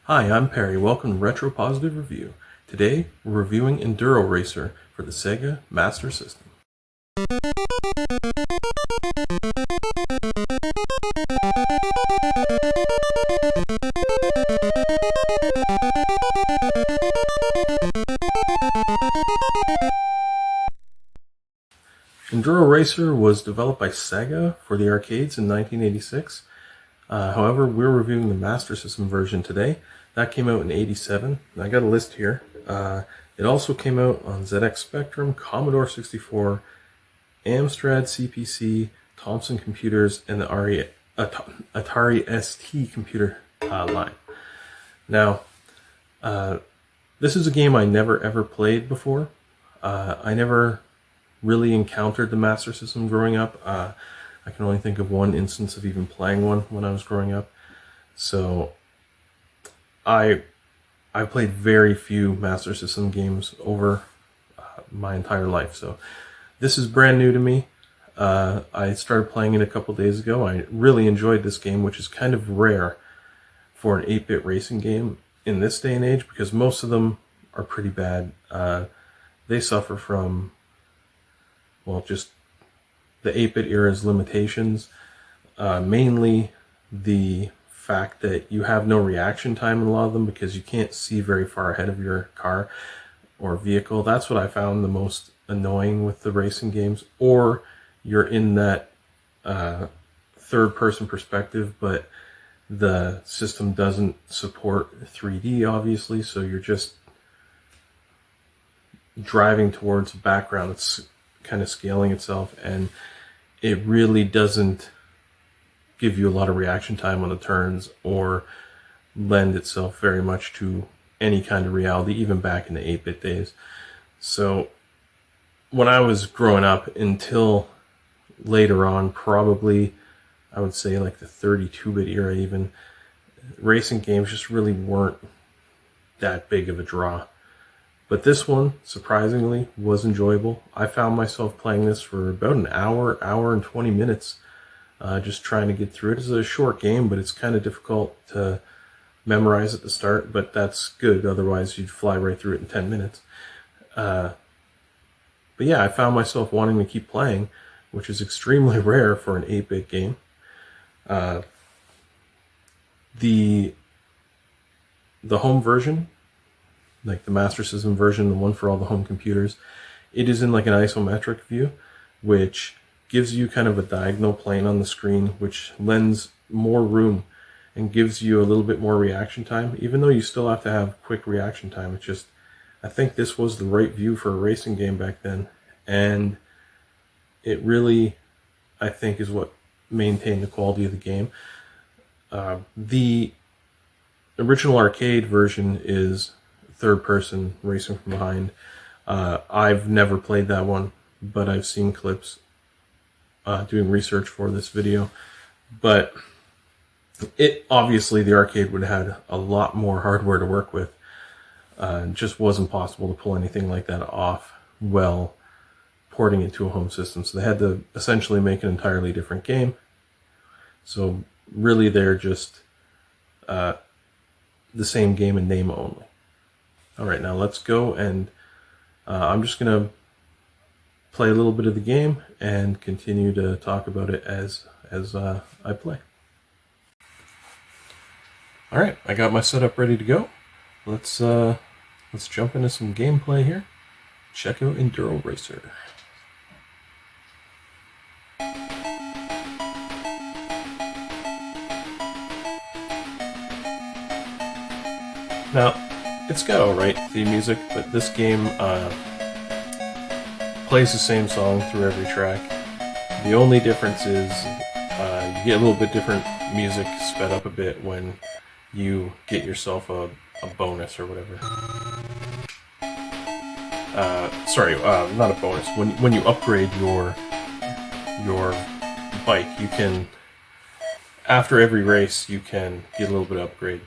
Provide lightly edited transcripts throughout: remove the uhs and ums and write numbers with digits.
Hi, I'm Perry. Welcome to Retro Positive Review. Today, we're reviewing Enduro Racer for the SEGA Master System. Enduro Racer was developed by SEGA for the arcades in 1986. However, we're reviewing the Master System version today. That came out in 87. I got a list here. It also came out on ZX Spectrum, Commodore 64, Amstrad CPC, Thomson Computers, and the Atari ST computer line. Now, this is a game I never ever played before. I never really encountered the Master System growing up. I can only think of one instance of even playing one when I was growing up. So I played very few Master System games over my entire life. So this is brand new to me. I started playing it a couple days ago. I really enjoyed this game, which is kind of rare for an 8-bit racing game in this day and age, because most of them are pretty bad. They suffer from, well, just the 8-bit era's limitations, mainly the fact that you have no reaction time in a lot of them because you can't see very far ahead of your car or vehicle. That's what I found the most annoying with the racing games. Or you're in that third-person perspective, but the system doesn't support 3D, obviously, so you're just driving towards a background that's kind of scaling itself, and it really doesn't give you a lot of reaction time on the turns or lend itself very much to any kind of reality, even back in the 8-bit days. So when I was growing up, until later on, probably I would say like the 32-bit era even, racing games just really weren't that big of a draw. But this one, surprisingly, was enjoyable. I found myself playing this for about an hour and 20 minutes, just trying to get through it. It's a short game, but it's kind of difficult to memorize at the start, but that's good. Otherwise, you'd fly right through it in 10 minutes. But yeah, I found myself wanting to keep playing, which is extremely rare for an 8-bit game. The home version, like the Master System version, the one for all the home computers, it is in like an isometric view, which gives you kind of a diagonal plane on the screen, which lends more room and gives you a little bit more reaction time, even though you still have to have quick reaction time. It's just, I think this was the right view for a racing game back then, and it really, I think, is what maintained the quality of the game. The original arcade version is third-person racing from behind. I've never played that one, but I've seen clips doing research for this video. But it obviously, the arcade would have had a lot more hardware to work with. It just wasn't possible to pull anything like that off well porting it to a home system. So they had to essentially make an entirely different game. So really, they're just the same game in name only. Alright, now let's go, and I'm just going to play a little bit of the game and continue to talk about it as I play. Alright, I got my setup ready to go. Let's jump into some gameplay here. Check out Enduro Racer. Now, it's got alright theme music, but this game plays the same song through every track. The only difference is you get a little bit different music, sped up a bit, when you get yourself a bonus or whatever. Sorry, not a bonus. When you upgrade your bike, you can, after every race, you can get a little bit of upgrade.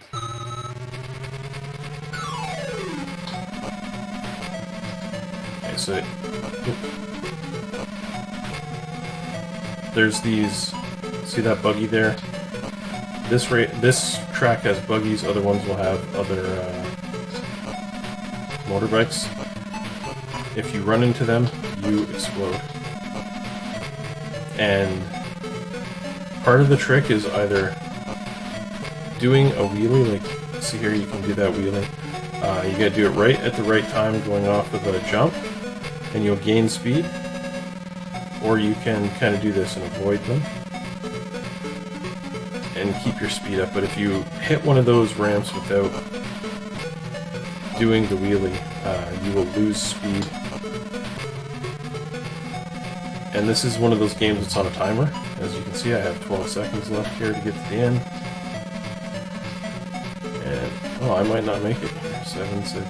So there's these, see that buggy there? This track has buggies, other ones will have other motorbikes. If you run into them, you explode. And part of the trick is either doing a wheelie, like see here, you can do that wheelie. You gotta do it right at the right time going off of a jump, and you'll gain speed. Or you can kind of do this and avoid them and keep your speed up. But if you hit one of those ramps without doing the wheelie, you will lose speed. And this is one of those games that's on a timer. As you can see, I have 12 seconds left here to get to the end. And, oh, I might not make it. 7, 6...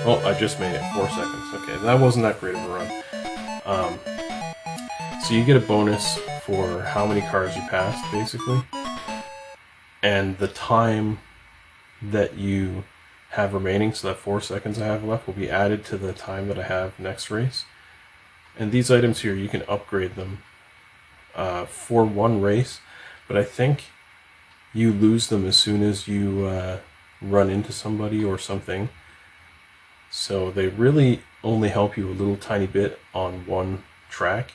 Oh, I just made it. 4 seconds. Okay, that wasn't that great of a run. So you get a bonus for how many cars you passed, basically. And the time that you have remaining, so that 4 seconds I have left, will be added to the time that I have next race. And these items here, you can upgrade them for one race, but I think you lose them as soon as you run into somebody or something. So they really only help you a little tiny bit on one track.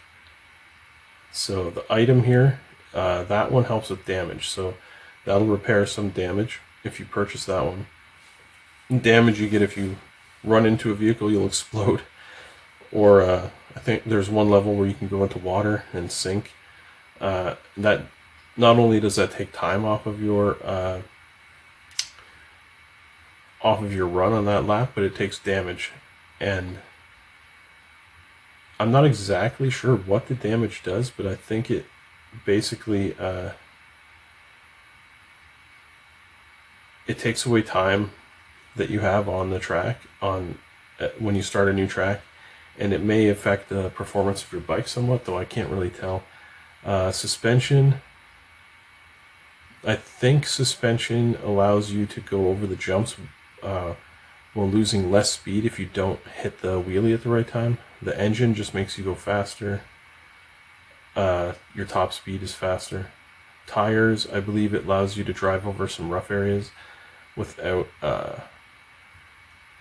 So the item here, that one helps with damage. So that'll repair some damage if you purchase that one. And damage you get if you run into a vehicle, you'll explode. Or I think there's one level where you can go into water and sink. That not only does that take time off of your run on that lap, but it takes damage. And I'm not exactly sure what the damage does, but I think it basically it takes away time that you have on the track when you start a new track, and it may affect the performance of your bike somewhat, though I can't really tell. Suspension, I think suspension allows you to go over the jumps while losing less speed if you don't hit the wheelie at the right time. The engine just makes you go faster. Your top speed is faster. Tires, I believe it allows you to drive over some rough areas without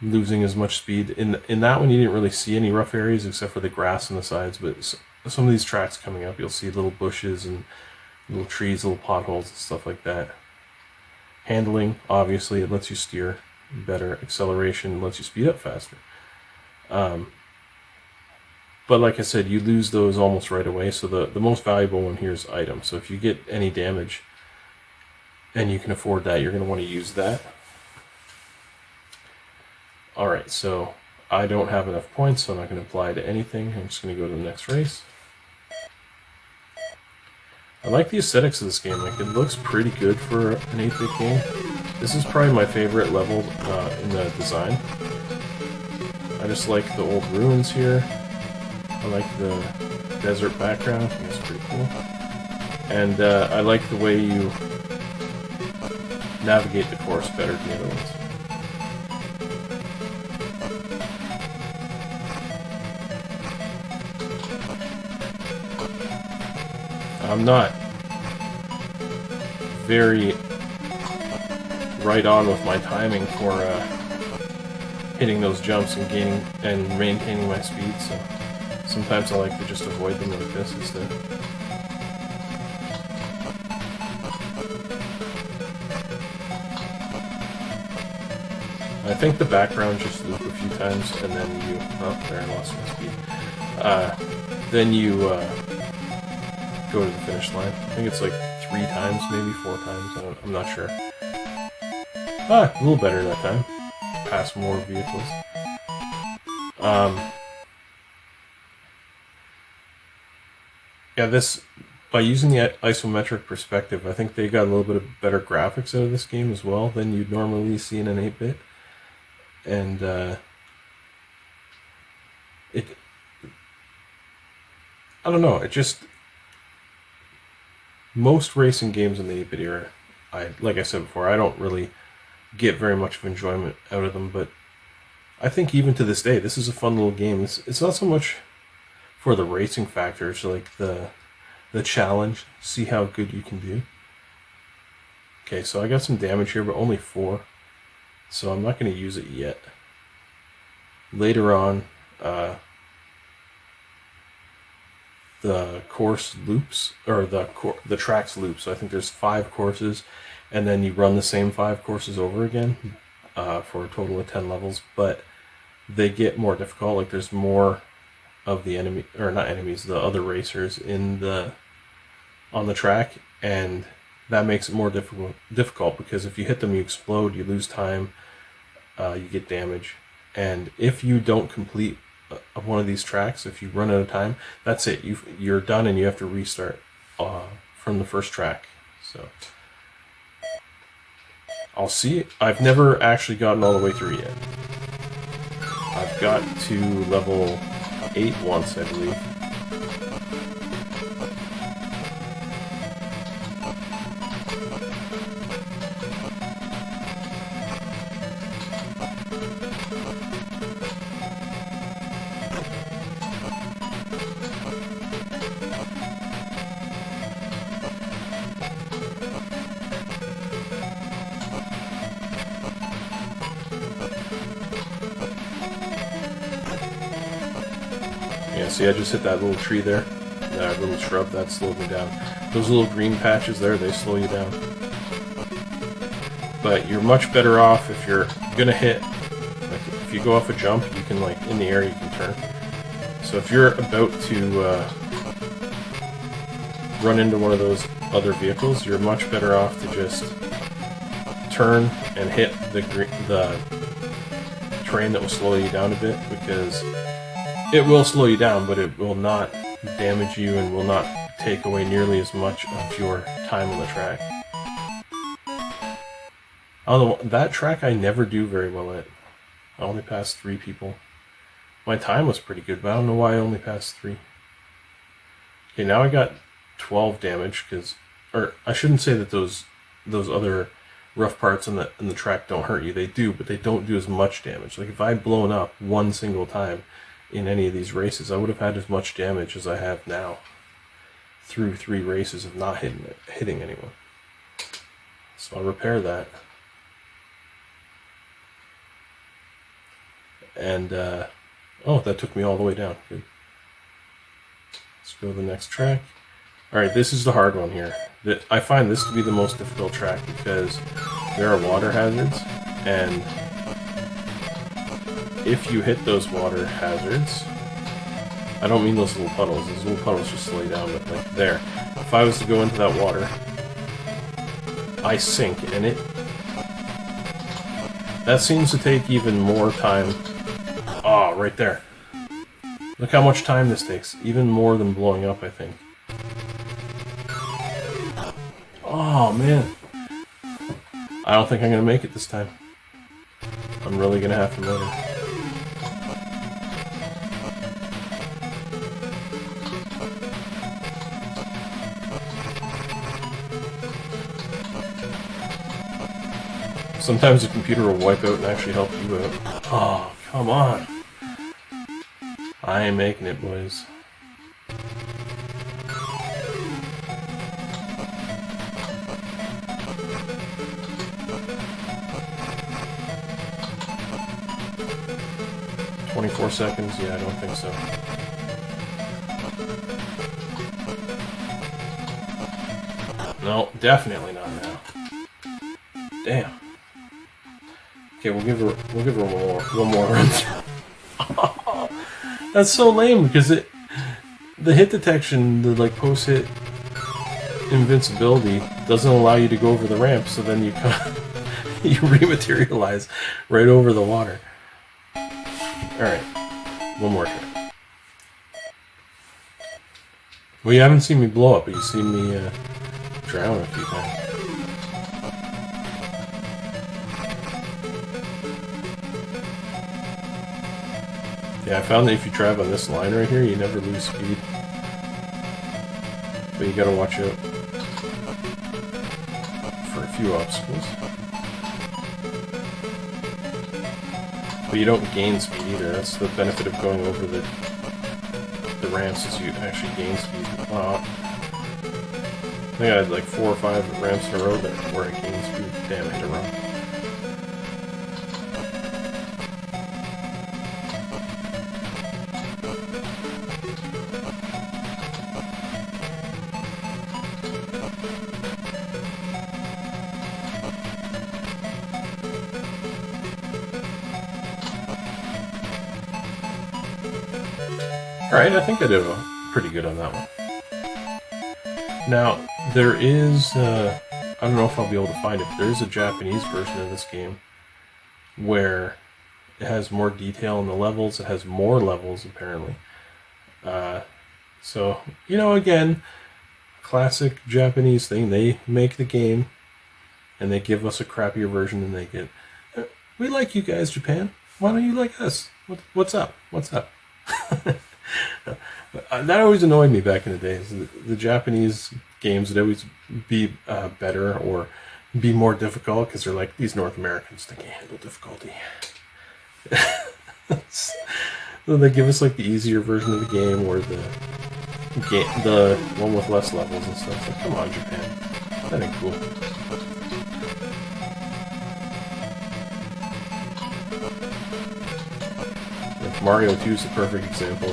losing as much speed. In that one, you didn't really see any rough areas except for the grass on the sides, but some of these tracks coming up, you'll see little bushes and little trees, little potholes and stuff like that. Handling, obviously, it lets you steer better. Acceleration lets you speed up faster. But like I said, you lose those almost right away, so the most valuable one here is item. So if you get any damage and you can afford that, you're going to want to use that. Alright, so I don't have enough points, so I'm not going to apply to anything. I'm just going to go to the next race. I like the aesthetics of this game. Like, it looks pretty good for an 8-bit game. This is probably my favorite level in the design. I just like the old ruins here. I like the desert background. I think it's pretty cool. And I like the way you navigate the course better than the other ones. I'm not very right on with my timing for hitting those jumps and gaining and maintaining my speed, so sometimes I like to just avoid them like this instead. I think the background just loop a few times and then you... Oh, there, I lost my speed. Then you go to the finish line. I think it's like 3 times, maybe 4 times. I'm not sure. A little better that time. Pass more vehicles. Yeah, this, by using the isometric perspective, I think they got a little bit of better graphics out of this game as well than you'd normally see in an 8-bit. And I don't know, it just... Most racing games in the 8-bit era, like I said before, I don't really get very much of enjoyment out of them, but I think even to this day, this is a fun little game. It's not so much for the racing factor, it's like the challenge, see how good you can do. Okay, so I got some damage here, but only 4. So I'm not going to use it yet. Later on, the course loops, or the tracks loop. So I think there's 5 courses, and then you run the same 5 courses over again for a total of 10 levels. But they get more difficult. Like there's more of the enemy, or not enemies, the other racers on the track, and that makes it more difficult because if you hit them, you explode, you lose time, you get damage, and if you don't complete one of these tracks, if you run out of time, that's it. You're done, and you have to restart from the first track. So I'll see. I've never actually gotten all the way through yet. I've got to level 8 once, I believe. Yeah, see, I just hit that little tree there, that little shrub, that slowed me down. Those little green patches there, they slow you down. But you're much better off if you're gonna hit, like if you go off a jump, you can, like, in the air you can turn. So if you're about to run into one of those other vehicles, you're much better off to just turn and hit the terrain that will slow you down a bit, because it will slow you down, but it will not damage you and will not take away nearly as much of your time on the track. Although that track I never do very well at. I only passed 3 people. My time was pretty good, but I don't know why I only passed 3. Okay, now I got 12 damage, or I shouldn't say that those other rough parts in the track don't hurt you. They do, but they don't do as much damage. Like if I'd blown up one single time in any of these races, I would have had as much damage as I have now through 3 races of not hitting anyone. So I'll repair that. And, oh, that took me all the way down. Good. Let's go to the next track. Alright, this is the hard one here. I find this to be the most difficult track because there are water hazards, and if you hit those water hazards, I don't mean those little puddles. Those little puddles just slow you down, but like there. If I was to go into that water, I sink, and that seems to take even more time. Ah, right there. Look how much time this takes. Even more than blowing up, I think. Oh, man. I don't think I'm going to make it this time. I'm really going to have to motor. Sometimes the computer will wipe out and actually help you out. Oh, come on. I ain't making it, boys. "24 seconds? Yeah, I don't think so. No, definitely not now. Damn. Okay, we'll give her one more run. That's so lame because the hit detection, the like post-hit invincibility doesn't allow you to go over the ramp, so then you you rematerialize right over the water. Alright, one more try. Well, you haven't seen me blow up, but you've seen me drown a few times. Yeah, I found that if you drive on this line right here, you never lose speed. But you gotta watch out for a few obstacles. But you don't gain speed either. That's the benefit of going over the ramps, is you actually gain speed. think I had like 4 or 5 ramps in a row there where I gained speed. Damn, I hit it wrong. Alright, I think I did pretty good on that one. Now, there is, I don't know if I'll be able to find it, but there is a Japanese version of this game where it has more detail in the levels. It has more levels, apparently. So, you know, again, classic Japanese thing. They make the game, and they give us a crappier version than they get. We like you guys, Japan. Why don't you like us? What's up? What's up? That always annoyed me back in the days. The Japanese games would always be better or be more difficult because they're like, these North Americans, they can't handle difficulty. So they give us like the easier version of the game or the one with less levels and stuff. Like, come on, Japan. That ain't cool. Like Mario 2 is the perfect example.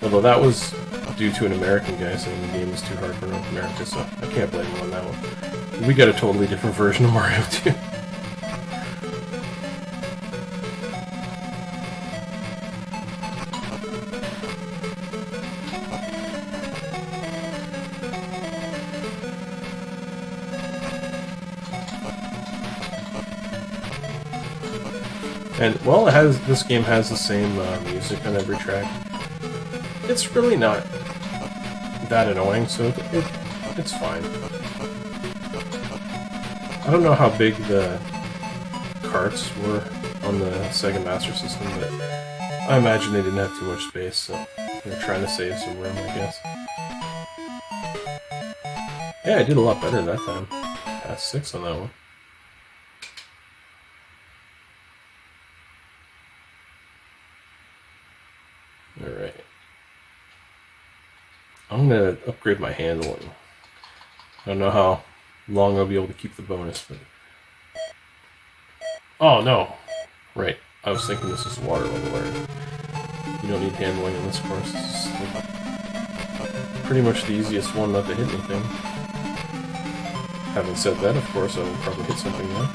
Although that was due to an American guy saying the game was too hard for North America, so I can't blame him on that one. We got a totally different version of Mario 2. And, well, this game has the same music on every track. It's really not that annoying, so it's fine. I don't know how big the carts were on the Sega Master System, but I imagine they didn't have too much space, so they're trying to save some room, I guess. Yeah, I did a lot better that time. Passed 6 on that one. Alright. I'm going to upgrade my handling. I don't know how long I'll be able to keep the bonus, but... Oh, no! Right. I was thinking this is water level area. You don't need handling in this course. This is like pretty much the easiest one not to hit anything. Having said that, of course, I will probably hit something now.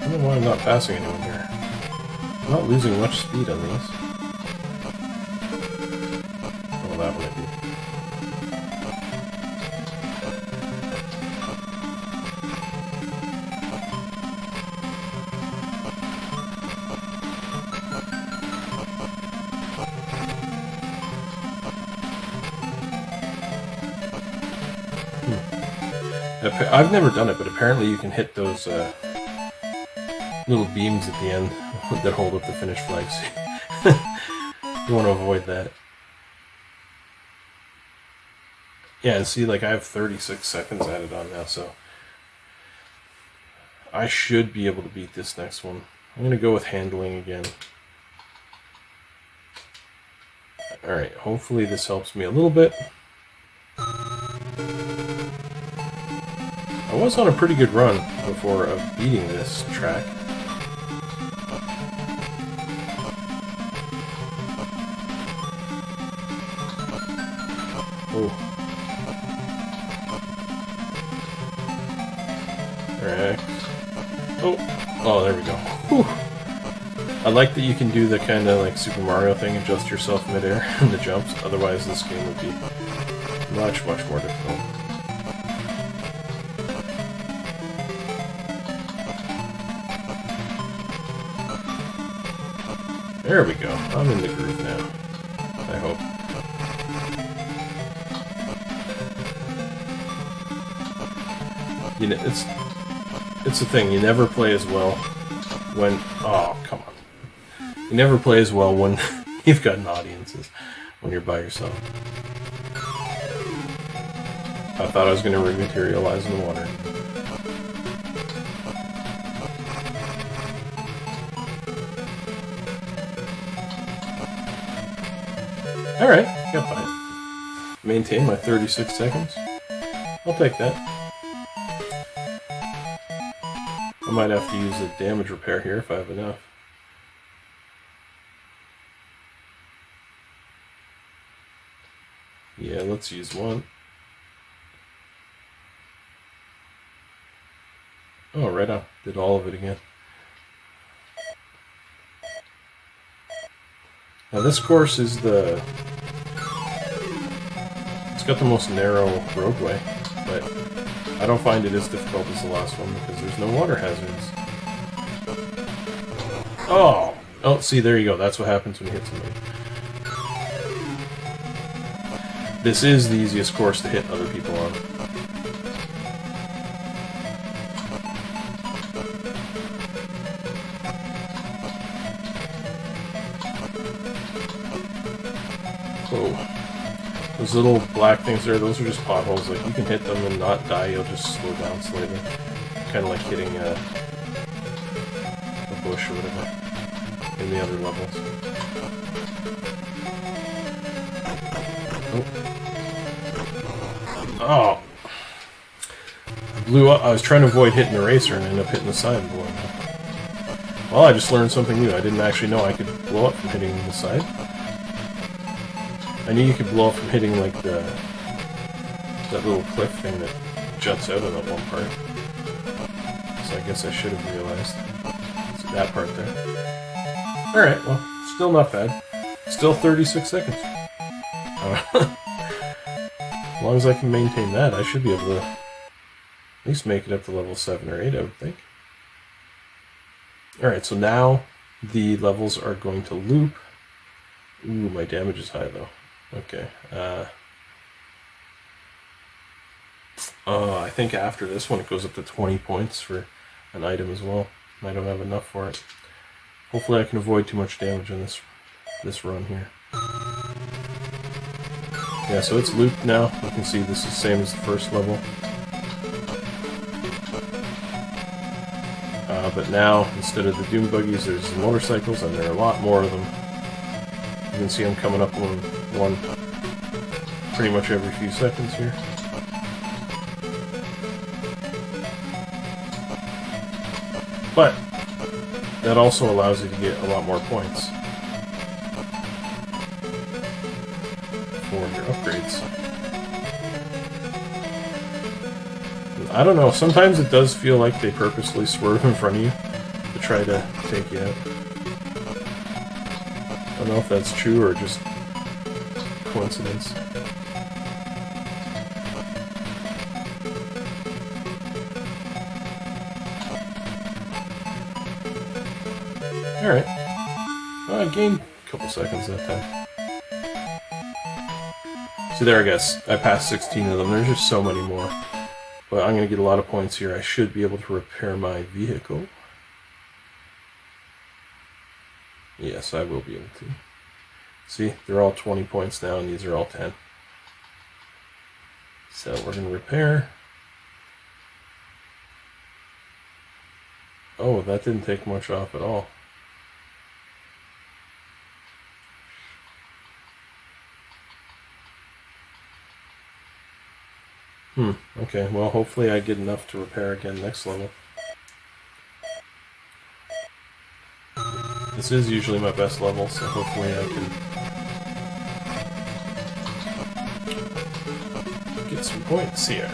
I don't know why I'm not passing anyone here. I'm not losing much speed on these. Oh, that one I did. I've never done it, but apparently you can hit those little beams at the end that hold up the finish flags. You want to avoid that. Yeah, and see, like, I have 36 seconds added on now, so I should be able to beat this next one. I'm going to go with handling again. Alright, hopefully this helps me a little bit. I was on a pretty good run before of beating this track. Oh. Alright. Oh, there we go. Whew. I like that you can do the kind of like Super Mario thing, adjust yourself midair in the jumps. Otherwise, this game would be much, much more difficult. There we go. I'm in the groove now. I hope. You know, it's the thing. You never play as well when... Oh, come on. You never play as well when you've got an audience as when you're by yourself. I thought I was going to rematerialize in the water. Alright, got by. Maintain my 36 seconds. I'll take that. I might have to use a damage repair here if I have enough. Yeah, let's use one. Oh, right on. Did all of it again. Now this course is it's got the most narrow roadway, but I don't find it as difficult as the last one because there's no water hazards. Oh! Oh, see, there you go. That's what happens when you hit somebody. This is the easiest course to hit other people on. Oh. Those little black things there, those are just potholes. Like, you can hit them and not die, you'll just slow down slightly. Kind of like hitting a bush or whatever in the other levels. Oh! I blew up. I was trying to avoid hitting the racer and ended up hitting the side and blowing up. Well, I just learned something new. I didn't actually know I could blow up from hitting the side. I knew you could blow up from hitting like that little cliff thing that juts out on that one part. So I guess I should have realized. See that part there. Alright, well, still not bad. Still 36 seconds. As long as I can maintain that, I should be able to at least make it up to level 7 or 8, I would think. Alright, so now the levels are going to loop. Ooh, my damage is high though. Okay. I think after this one it goes up to 20 points for an item as well. I don't have enough for it. Hopefully I can avoid too much damage on this run here. Yeah, so it's looped now. You can see this is the same as the first level. But now, instead of the Doom Buggies, there's the motorcycles, and there are a lot more of them. You can see I'm coming up on one pretty much every few seconds here. But that also allows you to get a lot more points for your upgrades. I don't know, sometimes it does feel like they purposely swerve in front of you to try to take you out. I don't know if that's true or just coincidence. Alright. Well, I gained a couple seconds that time. See there, I guess. I passed 16 of them. There's just so many more. But I'm going to get a lot of points here. I should be able to repair my vehicle. Yes, I will be able to. See, they're all 20 points now, and these are all 10. So we're going to repair. Oh, that didn't take much off at all. Okay, well, hopefully I get enough to repair again next level. This is usually my best level, so hopefully I can get some points here.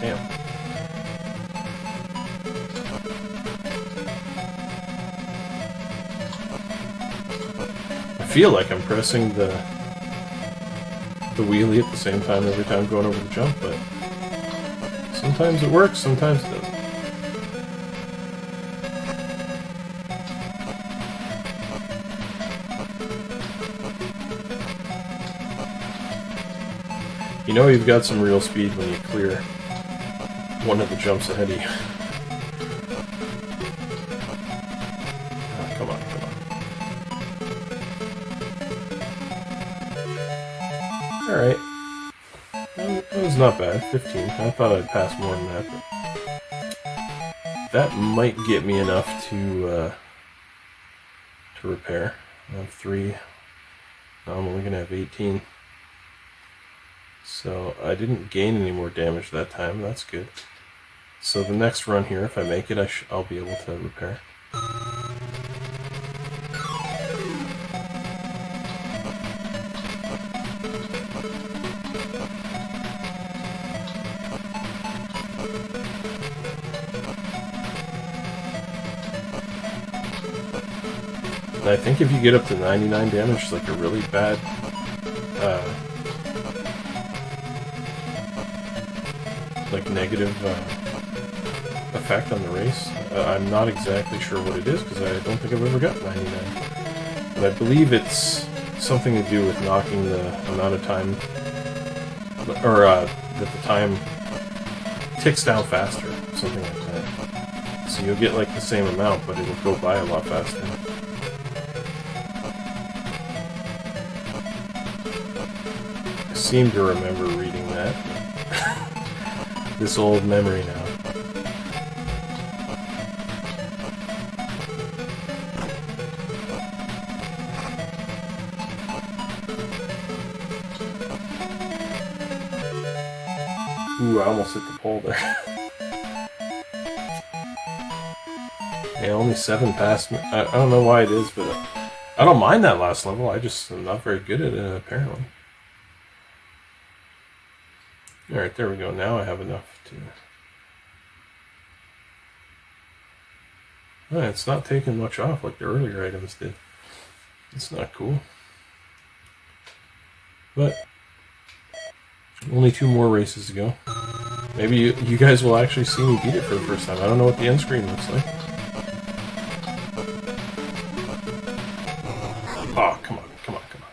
Damn. I feel like I'm pressing the wheelie at the same time every time going over the jump, but sometimes it works, sometimes it doesn't. You know you've got some real speed when you clear one of the jumps ahead of you. Oh, come on, come on. Alright. That was not bad. 15. I thought I'd pass more than that, but that might get me enough to repair. I have 3. Now I'm only going to have 18. So I didn't gain any more damage that time. That's good. So the next run here, if I make it, I'll be able to repair. And I think if you get up to 99 damage, it's like a really bad like negative effect on the race. I'm not exactly sure what it is because I don't think I've ever got 99. But I believe it's something to do with knocking the amount of time, or that the time ticks down faster, something like that. So you'll get like the same amount, but it'll go by a lot faster. I seem to remember reading that. This old memory now. Ooh, I almost hit the pole there. Yeah, only 7 past me. I don't know why it is, but I don't mind that last level. I just am not very good at it, apparently. Alright, there we go. Now I have enough to... Oh, it's not taking much off like the earlier items did. It's not cool. But only 2 more races to go. Maybe you guys will actually see me beat it for the first time. I don't know what the end screen looks like. Oh, come on, come on, come on.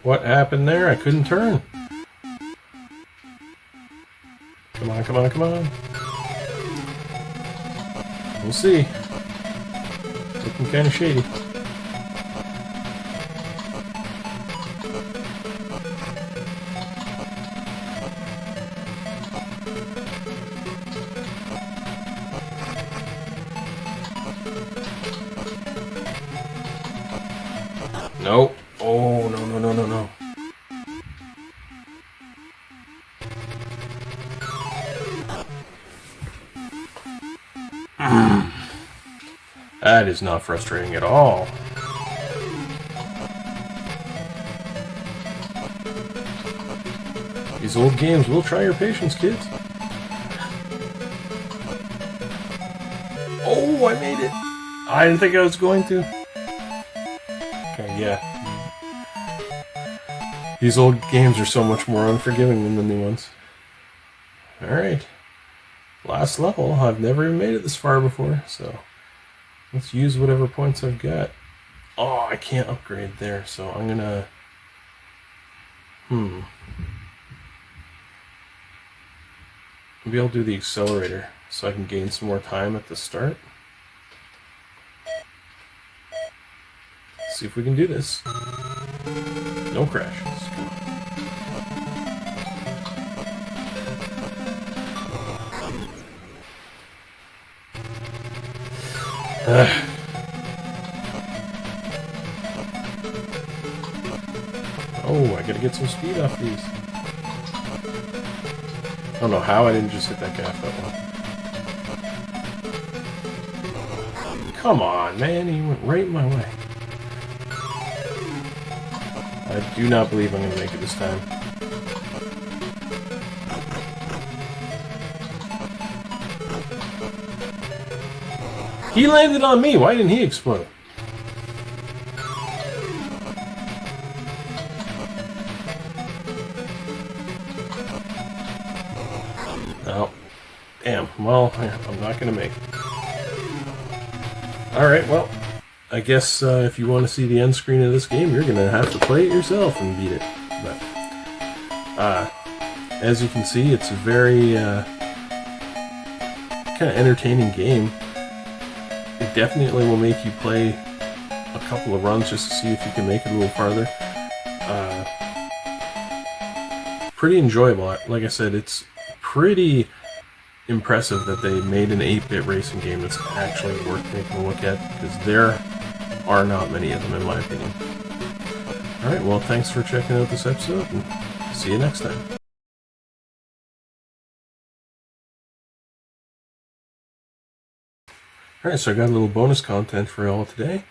What happened there? I couldn't turn. Come on, come on, come on. We'll see. Looking kind of shady. Nope. Oh, no, no, no, no, no. That is not frustrating at all. These old games will try your patience, kids. Oh, I made it. I didn't think I was going to. Okay, yeah. These old games are so much more unforgiving than the new ones. Alright. Last level. I've never even made it this far before, so let's use whatever points I've got. Oh, I can't upgrade there, so I'm gonna... Maybe I'll do the accelerator so I can gain some more time at the start. See if we can do this. No crashes. Come on. Oh, I gotta get some speed off these. I don't know how I didn't just hit that guy off that one. Come on, man, he went right my way. I do not believe I'm going to make it this time. He landed on me. Why didn't he explode? Oh, damn. Well, I'm not going to make it. Alright, well, I guess if you want to see the end screen of this game, you're going to have to play it yourself and beat it. But, as you can see, it's a very kind of entertaining game. It definitely will make you play a couple of runs just to see if you can make it a little farther. Pretty enjoyable. Like I said, it's pretty impressive that they made an 8-bit racing game that's actually worth taking a look at, because there are not many of them in my opinion. Alright, well, thanks for checking out this episode, and see you next time. Alright, so I got a little bonus content for y'all today.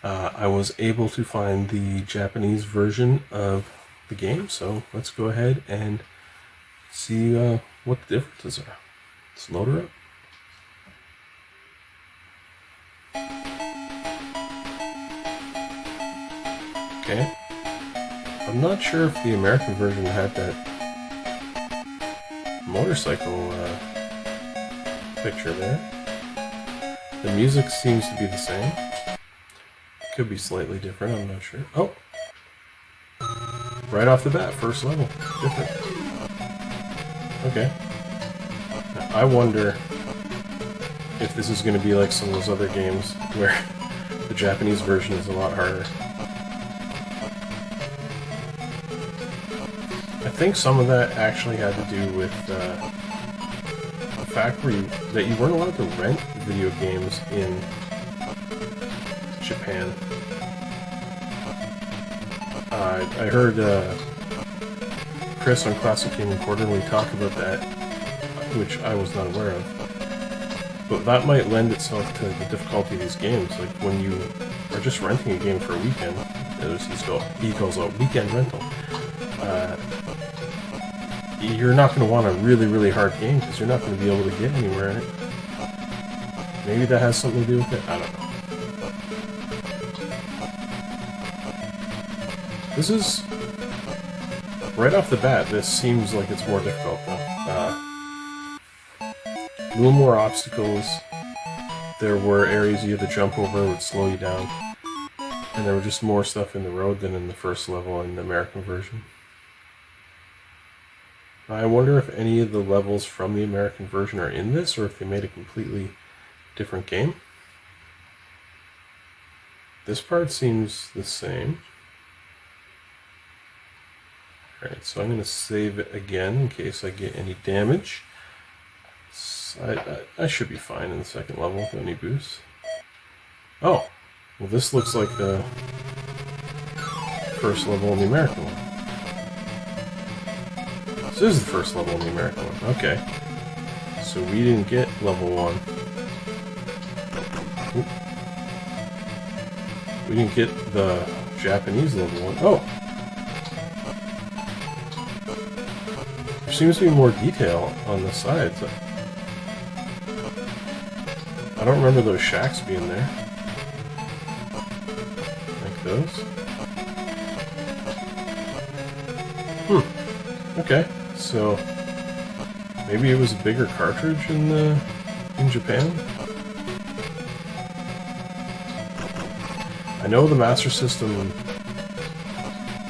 I was able to find the Japanese version of the game, so let's go ahead and see what the differences are. Let's load her up. Okay. I'm not sure if the American version had that motorcycle picture there. The music seems to be the same. Could be slightly different, I'm not sure. Oh! Right off the bat, first level. Different. Okay. Now, I wonder if this is going to be like some of those other games where the Japanese version is a lot harder. I think some of that actually had to do with the fact that you weren't allowed to rent video games in Japan. I heard Chris on Classic Gaming Quarterly talk about that, which I was not aware of. But that might lend itself to the difficulty of these games. Like when you are just renting a game for a weekend, as he calls it weekend rental, you're not going to want a really, really hard game because you're not going to be able to get anywhere in it. Maybe that has something to do with it. I don't know. This is, right off the bat, this seems like it's more difficult though. A little more obstacles. There were areas you had to jump over that would slow you down. And there were just more stuff in the road than in the first level in the American version. I wonder if any of the levels from the American version are in this, or if they made a completely different game. This part seems the same. Alright, so I'm going to save it again in case I get any damage. So I should be fine in the second level without any boosts. Oh, well this looks like the first level in the American one. So this is the first level in the American one. Okay. So we didn't get level 1. Oop. We didn't get the Japanese level 1. Oh! There seems to be more detail on the sides. I don't remember those shacks being there. Like those. Okay, so maybe it was a bigger cartridge in Japan? I know the Master System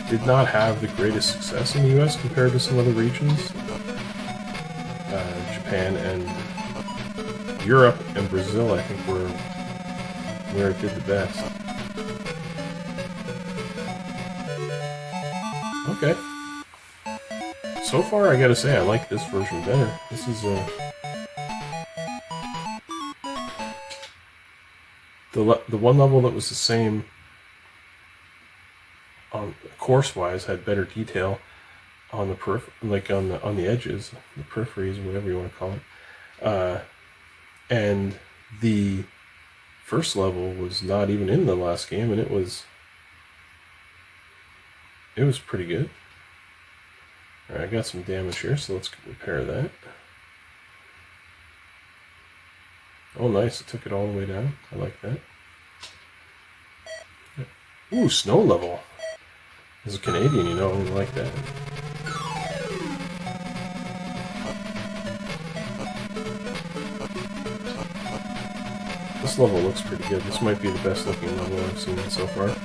did not have the greatest success in the US compared to some other regions. Japan and Europe and Brazil, I think, were where it did the best. Okay. So far, I gotta say, I like this version better. This is the one level that was the same on course-wise had better detail on the on the edges, the peripheries, whatever you want to call it. And the first level was not even in the last game, and it was pretty good. Alright, I got some damage here, so let's repair that. Oh, nice. It took it all the way down. I like that. Ooh, snow level. As a Canadian, you know, I like that. This level looks pretty good. This might be the best looking level I've seen so far.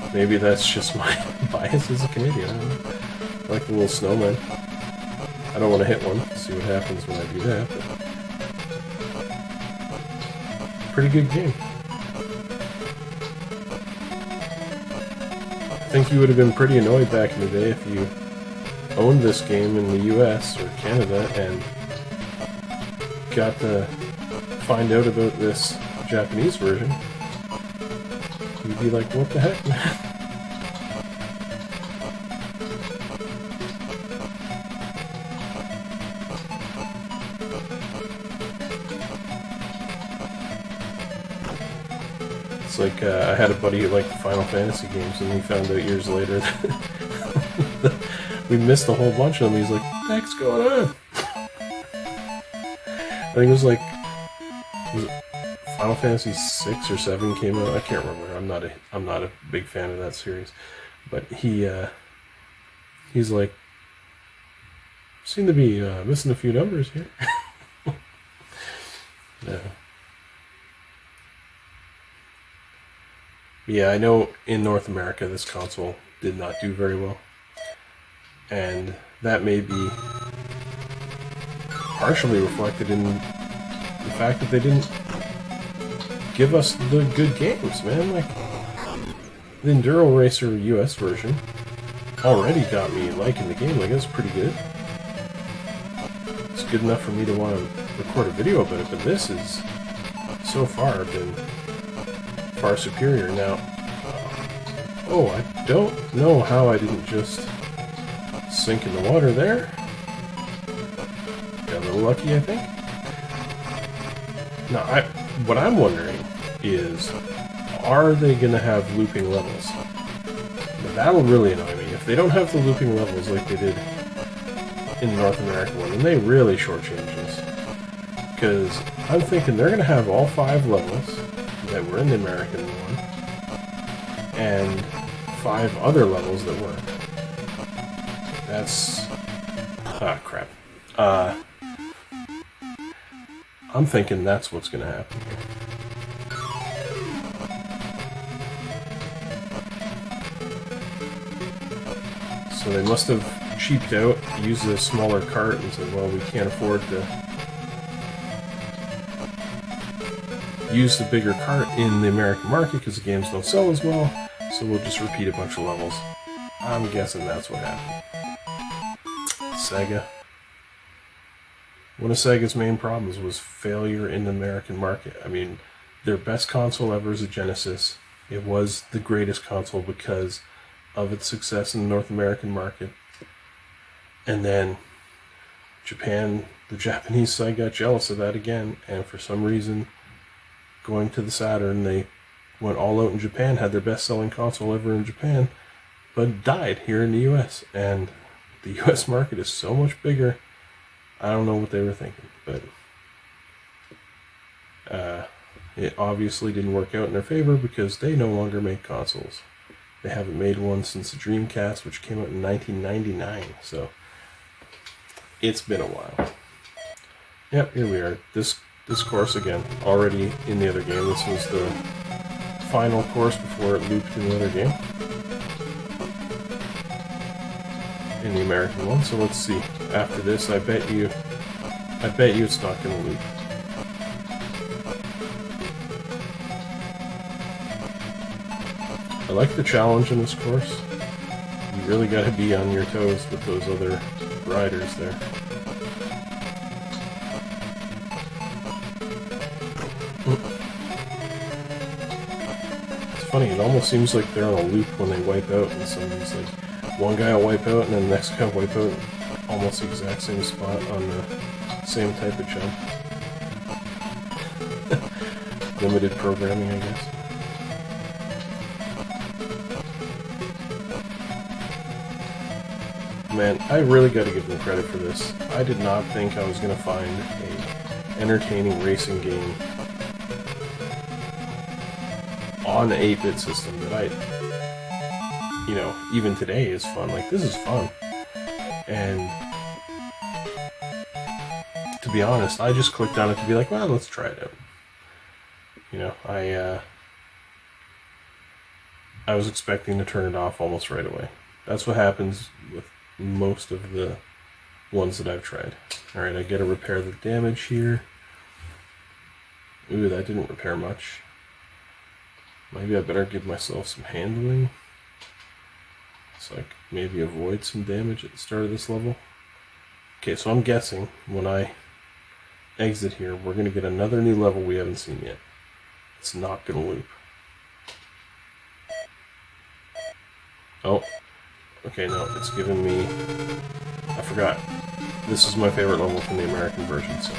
But maybe that's just my bias as a Canadian. I don't know. I like the little snowman. I don't want to hit one. See what happens when I do that. But pretty good game. I think you would have been pretty annoyed back in the day if you owned this game in the US or Canada and got to find out about this Japanese version. You'd be like, what the heck, man? It's like I had a buddy who liked the Final Fantasy games, and we found out years later that we missed a whole bunch of them. He's like, what the heck's going on? I think it was like, was it Final Fantasy 6 or 7 came out. I can't remember. I'm not a big fan of that series, but he's like, seem to be missing a few numbers here. Yeah. Yeah, I know in North America this console did not do very well. And that may be partially reflected in the fact that they didn't give us the good games, man. Like, the Enduro Racer US version already got me liking the game. Like, it was pretty good. It's good enough for me to want to record a video about it, but this is so far been far superior. Now, oh, I don't know how I didn't just sink in the water there. Got a little lucky, I think. Now, what I'm wondering is, are they going to have looping levels? Now, that'll really annoy me. If they don't have the looping levels like they did in the North American one, then they really shortchange this. Because I'm thinking they're going to have all 5 levels that were in the American one, and 5 other levels that weren't. That's... ah, crap. I'm thinking that's what's going to happen here. So they must have cheaped out, used a smaller cart, and said, well, we can't afford to use the bigger cart in the American market because the games don't sell as well, so we'll just repeat a bunch of levels. I'm guessing that's what happened. SEGA. One of SEGA's main problems was failure in the American market. I mean, their best console ever is a Genesis. It was the greatest console because of its success in the North American market. And then Japan, the Japanese side got jealous of that again, and for some reason, going to the Saturn, they went all out in Japan, had their best-selling console ever in Japan, but died here in the US. And the US market is so much bigger. I don't know what they were thinking, but it obviously didn't work out in their favor because they no longer make consoles. They haven't made one since the Dreamcast, which came out in 1999, so it's been a while. Yep, here we are. This course again, already in the other game. This was the final course before it looped in the other game. In the American one, so let's see. After this, I bet you it's not going to loop. I like the challenge in this course. You really got to be on your toes with those other riders there. It's funny, it almost seems like they're on a loop when they wipe out, and some of these, like, one guy will wipe out and then the next guy will wipe out almost the exact same spot on the same type of jump. Limited programming, I guess. Man, I really got to give them credit for this. I did not think I was going to find a entertaining racing game on an 8-bit system that I, you know, even today is fun. Like, this is fun. And to be honest, I just clicked on it to be like, well, let's try it out. You know, I was expecting to turn it off almost right away. That's what happens with most of the ones that I've tried. Alright, I gotta repair the damage here. Ooh, that didn't repair much. Maybe I better give myself some handling, so I could maybe avoid some damage at the start of this level. Okay, so I'm guessing when I exit here, we're gonna get another new level we haven't seen yet. It's not gonna loop. Oh. Okay, no, it's giving me... I forgot. This is my favorite level from the American version, so...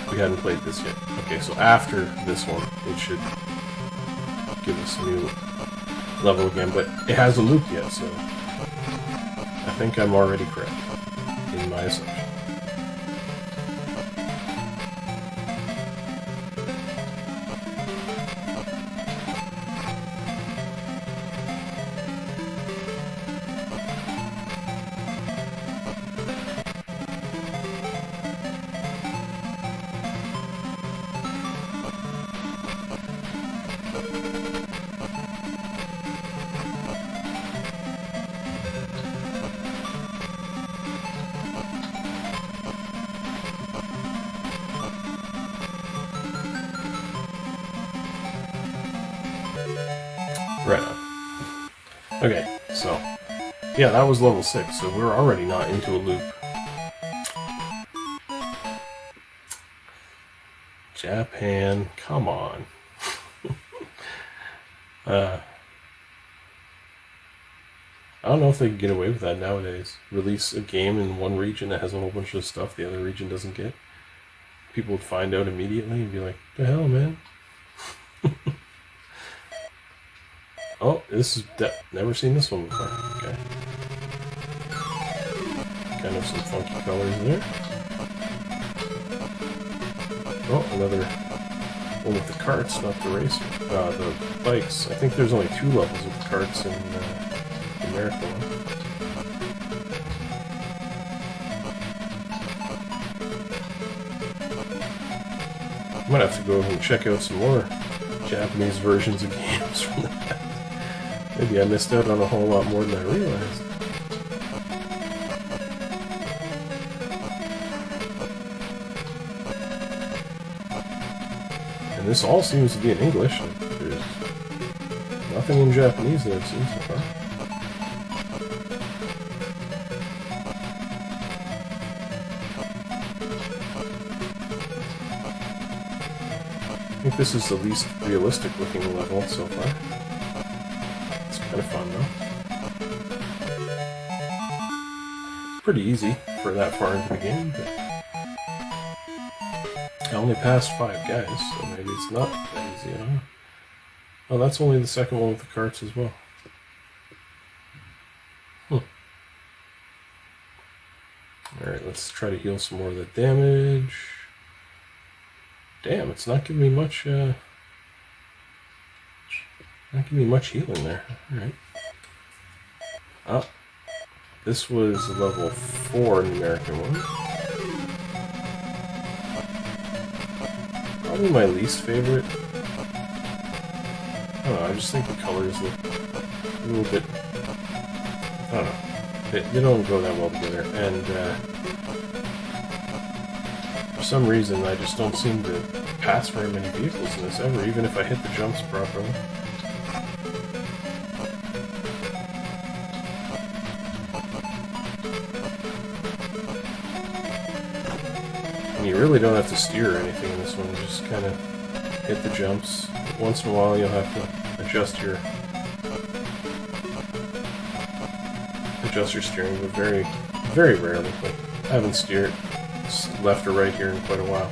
We hadn't played this yet. Okay, so after this one, it should give us a new level again, but it hasn't looped yet, so... I think I'm already correct in my assumption. Right on. Okay, so, yeah, that was level 6, so we're already not into a loop. Japan, come on. I don't know if they can get away with that nowadays. Release a game in one region that has a whole bunch of stuff the other region doesn't get. People would find out immediately and be like, the hell, man? Oh, this is... never seen this one before. Okay. Kind of some funky colors there. Oh, another one with the carts, not the racer. The bikes. I think there's only 2 levels with the carts in the American one. I might have to go over and check out some more Japanese versions of games from the past. Maybe I missed out on a whole lot more than I realized. And this all seems to be in English. There's nothing in Japanese that I've seen so far. I think this is the least realistic looking level so far. It's kind of fun though. It's pretty easy for that far into the game, but I only passed 5 guys, so maybe it's not that easy, I don't know. Oh, that's only the second one with the carts as well. Alright, let's try to heal some more of the damage. Damn, it's not giving me much, not giving me much healing there. Alright. Oh, this was level 4 in the American one. Probably my least favorite. I don't know, I just think the colors look a little bit... I don't know. They don't go that well together, and for some reason I just don't seem to pass very many vehicles in this ever, even if I hit the jumps properly. And you really don't have to steer or anything in this one, you just kind of hit the jumps. Once in a while you'll have to adjust your steering, but very, very rarely. But I haven't steered left or right here in quite a while.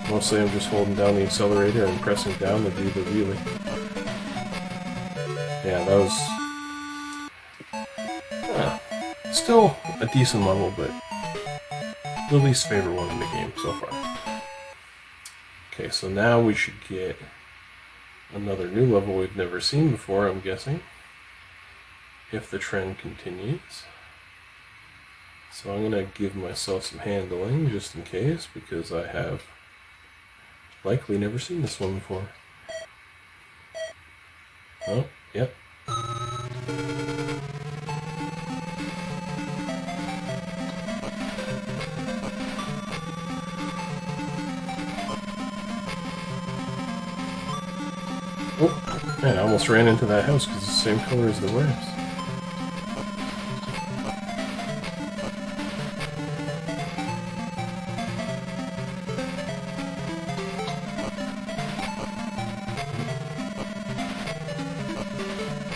Mostly I'm just holding down the accelerator and pressing down to do the wheelie. Yeah, Still a decent level, but the least favorite one in the game so far. Okay, so now we should get another new level we've never seen before, I'm guessing, if the trend continues. So I'm going to give myself some handling just in case, because I have likely never seen this one before. Oh, yep. Oh, man, I almost ran into that house because it's the same color as the ramps.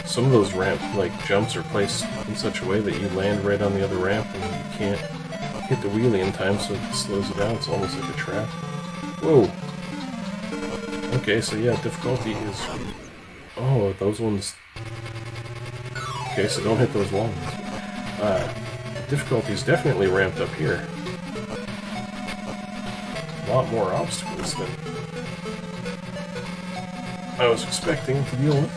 Some of those ramp jumps are placed in such a way that you land right on the other ramp and you can't hit the wheelie in time, so it slows it down. It's almost like a trap. Whoa. Okay, so yeah, difficulty is... Oh, those ones... Okay, so don't hit those long ones. Difficulty is definitely ramped up here. A lot more obstacles than I was expecting to deal with.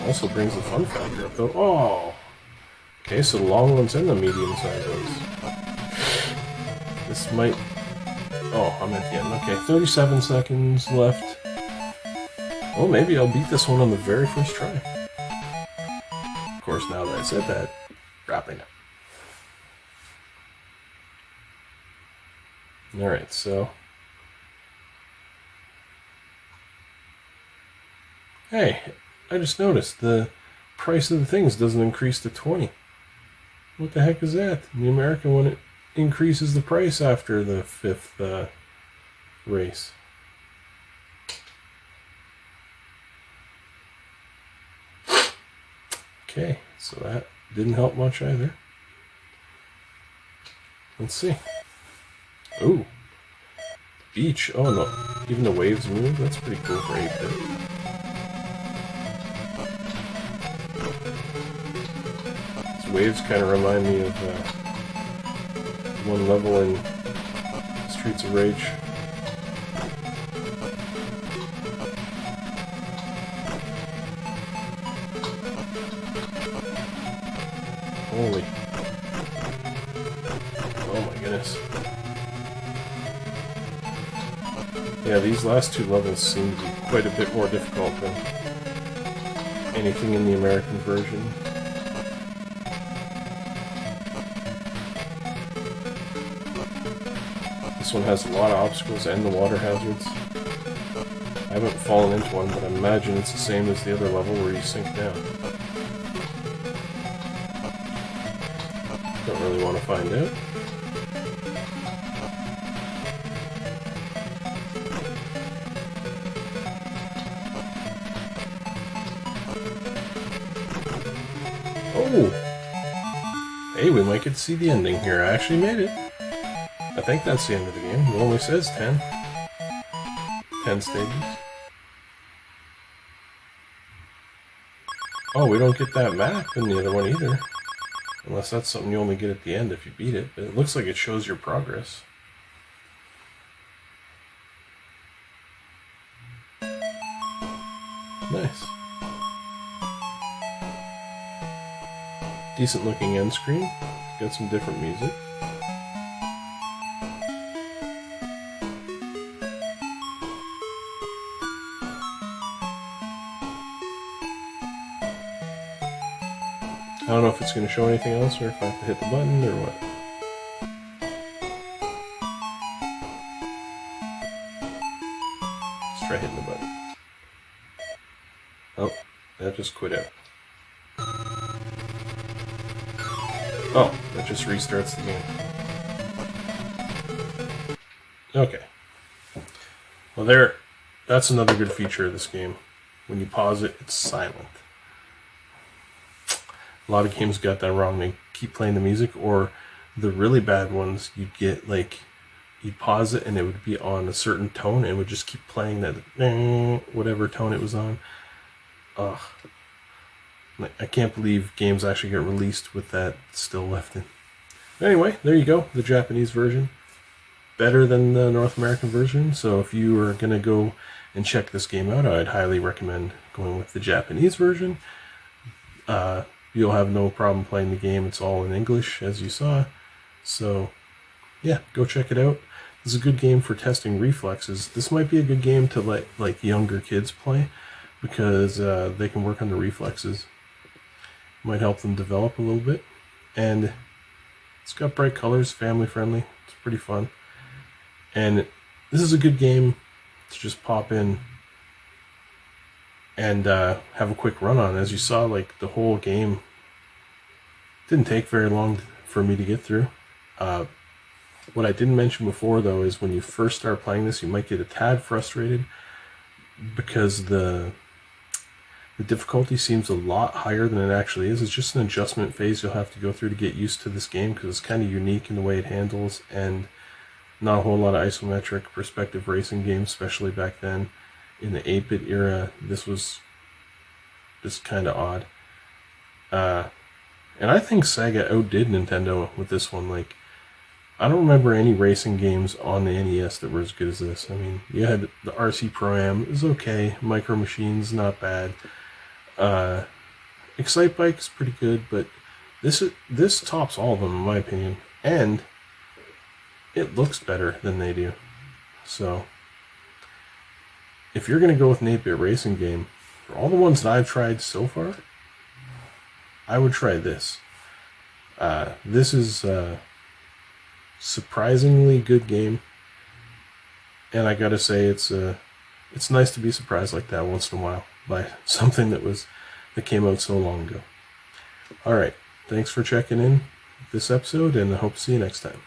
Also brings the fun factor up, though. Oh! Okay, so the long ones and the medium-sized ones. This might... Oh, I'm at the end. Okay, 37 seconds left. Well, maybe I'll beat this one on the very first try. Of course, now that I said that, dropping it. Alright, so... Hey, I just noticed the price of the things doesn't increase to 20. What the heck is that? In the American one, it increases the price after the 5th race. Okay, so that didn't help much either. Let's see. Ooh. Beach. Oh no. Even the waves move? That's pretty cool for 8-bit. These waves kind of remind me of one level in Streets of Rage. Holy. Oh my goodness. Yeah, these last two levels seem to be quite a bit more difficult than anything in the American version. This one has a lot of obstacles and the water hazards. I haven't fallen into one, but I imagine it's the same as the other level where you sink down. Don't really want to find out. Oh! Hey, we might get to see the ending here. I actually made it. I think that's the end of the game. It only says 10. 10 stages. Oh, we don't get that map in the other one either. Unless that's something you only get at the end if you beat it. But it looks like it shows your progress. Nice. Decent looking end screen. Got some different music. I don't know if it's going to show anything else or if I have to hit the button or what. Let's try hitting the button. Oh, that just quit out. Oh, that just restarts the game. Okay. Well, that's another good feature of this game. When you pause it, it's silent. A lot of games got that wrong. They keep playing the music, or the really bad ones, you'd get you'd pause it and it would be on a certain tone and it would just keep playing that whatever tone it was on. Ugh. I can't believe games actually get released with that still left in. Anyway, there you go, the Japanese version. Better than the North American version, so if you are going to go and check this game out, I'd highly recommend going with the Japanese version. You'll have no problem playing the game. It's all in English, as you saw. So, yeah, go check it out. This is a good game for testing reflexes. This might be a good game to let like younger kids play because they can work on the reflexes. Might help them develop a little bit. And it's got bright colors, family friendly. It's pretty fun. And this is a good game to just pop in and have a quick run on. As you saw, like the whole game didn't take very long for me to get through. What I didn't mention before, though, is when you first start playing this, you might get a tad frustrated because the difficulty seems a lot higher than it actually is. It's just an adjustment phase you'll have to go through to get used to this game because it's kind of unique in the way it handles, and not a whole lot of isometric perspective racing games, especially back then. In the 8-bit era, this was just kind of odd. And I think Sega outdid Nintendo with this one. Like, I don't remember any racing games on the NES that were as good as this. I mean, you had the RC Pro-Am, it was okay. Micro Machines, not bad. Excite Bike is pretty good, but this tops all of them in my opinion, and it looks better than they do. So, if you're going to go with an 8-bit racing game, for all the ones that I've tried so far, I would try this. This is a surprisingly good game, and I gotta say it's nice to be surprised like that once in a while by something that came out so long ago. All right, thanks for checking in this episode, and I hope to see you next time.